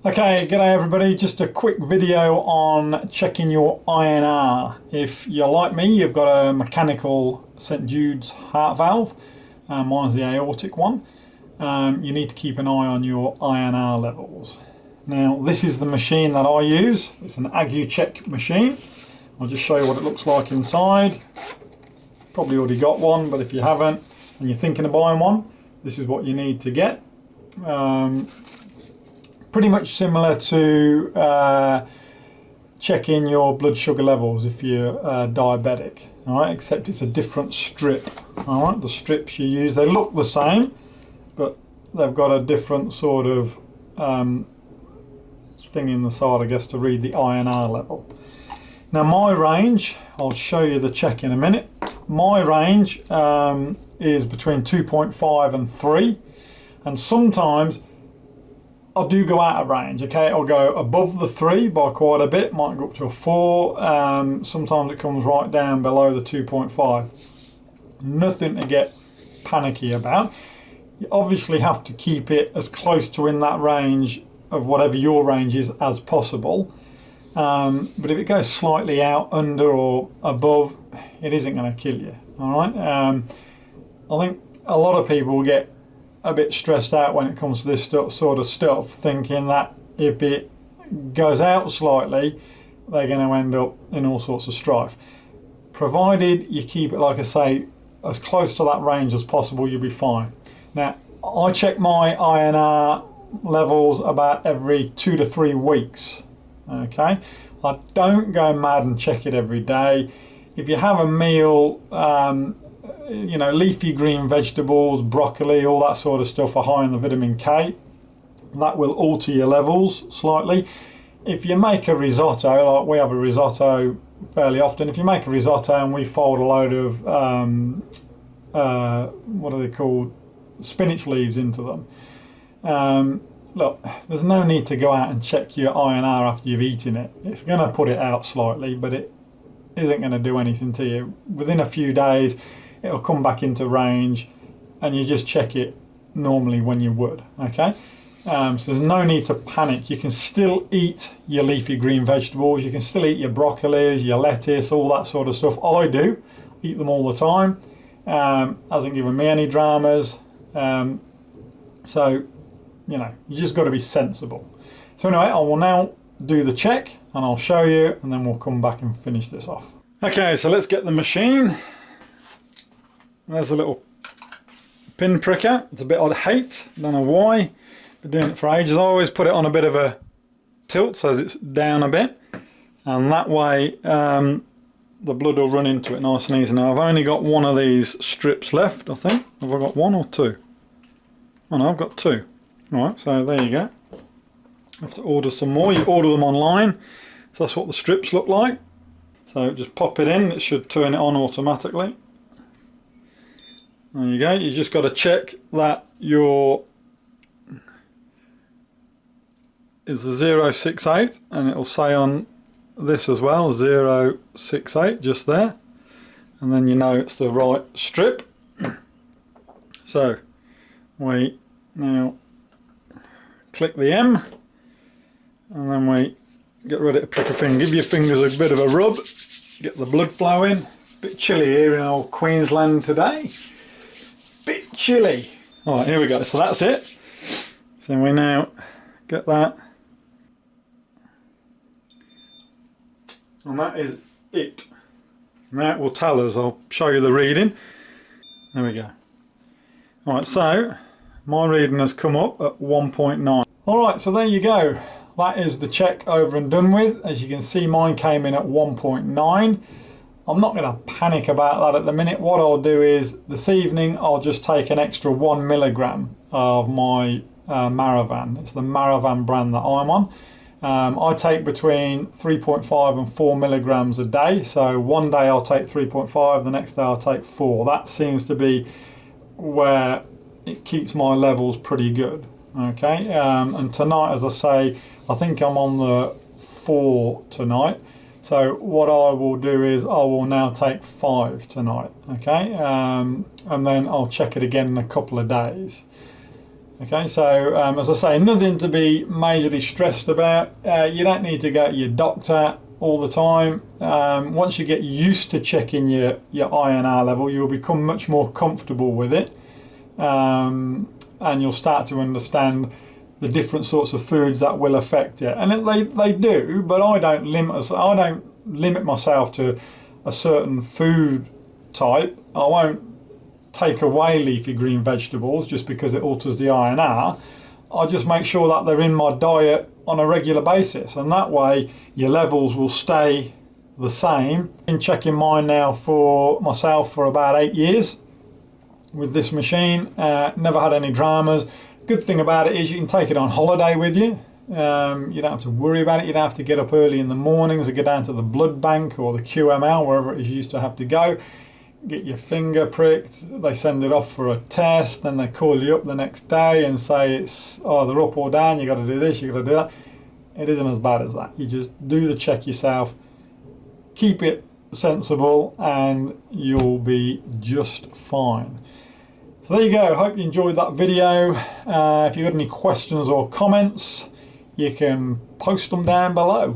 Okay, g'day everybody, just a quick video on checking your INR. If you're like me, you've got a mechanical St Jude's heart valve, mine's the aortic one. You need to keep an eye on your INR levels. Now this is the machine that I use, it's an Coaguchek machine. I'll just show you what it looks like inside. Probably already got one, but if you haven't and you're thinking of buying one, this is what you need to get. Pretty much similar to checking your blood sugar levels if you're diabetic, all right, except it's a different strip. All right, the strips you use, they look the same, but they've got a different sort of thing in the side, I guess, to read the INR level. Now my range, I'll show you the check in a minute. My range is between 2.5 and 3, and sometimes I do go out of range, okay? I'll go above the 3 by quite a bit, might go up to a 4. Sometimes it comes right down below the 2.5. Nothing to get panicky about. You obviously have to keep it as close to in that range of whatever your range is as possible. But if it goes slightly out, under or above, it isn't going to kill you, all right? I think a lot of people get a bit stressed out when it comes to this sort of stuff, thinking that if it goes out slightly, they're going to end up in all sorts of strife. Provided you keep it, like I say, as close to that range as possible, you'll be fine. Now, I check my INR levels about every 2 to 3 weeks, okay? I don't go mad and check it every day. If you have a meal, you know, leafy green vegetables, broccoli, all that sort of stuff are high in the vitamin K. That will alter your levels slightly. If you make a risotto, like we have a risotto fairly often, if you make a risotto and we fold a load of, what are they called, spinach leaves into them, look, there's no need to go out and check your INR after you've eaten it. It's going to put it out slightly, but it isn't going to do anything to you. Within a few days, it'll come back into range and you just check it normally when you would, okay? So there's no need to panic. You can still eat your leafy green vegetables, you can still eat your broccolis, your lettuce, all that sort of stuff. I do, eat them all the time. Hasn't given me any dramas. So, you know, you just got to be sensible. So anyway, I will now do the check and I'll show you and then we'll come back and finish this off. Okay, so let's get the machine. There's a little pin pricker. It's a bit odd height, don't know why. Been doing it for ages. I always put it on a bit of a tilt so it's down a bit, and that way the blood will run into it nice and easy. Now I've only got one of these strips left, I think. Have I got one or two? Oh no, I've got two. Alright, so there you go. I have to order some more. You order them online, so that's what the strips look like. So just pop it in, it should turn it on automatically. There you go. You just got to check that your is the 068, and it will say on this as well 068 just there, and then you know it's the right strip. So we now click the M, and then we get ready to prick a finger. Give your fingers a bit of a rub, get the blood flowing. A bit chilly here in old Queensland today. Bit chilly. Alright, here we go. So that's it. So we now get that. And that is it. And that will tell us. I'll show you the reading. There we go. Alright, so my reading has come up at 1.9. Alright, so there you go. That is the check over and done with. As you can see, mine came in at 1.9. I'm not going to panic about that at the minute. What I'll do is this evening I'll just take an extra 1 milligram of my Maravan. It's the Maravan brand that I'm on. I take between 3.5 and 4 milligrams a day. So one day I'll take 3.5, the next day I'll take 4. That seems to be where it keeps my levels pretty good. Okay, and tonight, as I say, I think I'm on the 4 tonight. So what I will do is I will now take 5 tonight, okay, and then I'll check it again in a couple of days. Okay, so as I say, nothing to be majorly stressed about. You don't need to go to your doctor all the time. Once you get used to checking your INR level, you'll become much more comfortable with it, and you'll start to understand the different sorts of foods that will affect you. And they do, but I don't limit myself to a certain food type. I won't take away leafy green vegetables just because it alters the INR. I just make sure that they're in my diet on a regular basis, and that way your levels will stay the same. I've been checking mine now for myself for about 8 years with this machine. Never had any dramas. Good thing about it is you can take it on holiday with you. You don't have to worry about it. You don't have to get up early in the mornings or go down to the blood bank or the QML, wherever it is you used to have to go. Get your finger pricked, they send it off for a test, then they call you up the next day and say it's either up or down, you got to do this, you got to do that. It isn't as bad as that. You just do the check yourself, keep it sensible, and you'll be just fine. So there you go. Hope you enjoyed that video. If you've got any questions or comments, you can post them down below.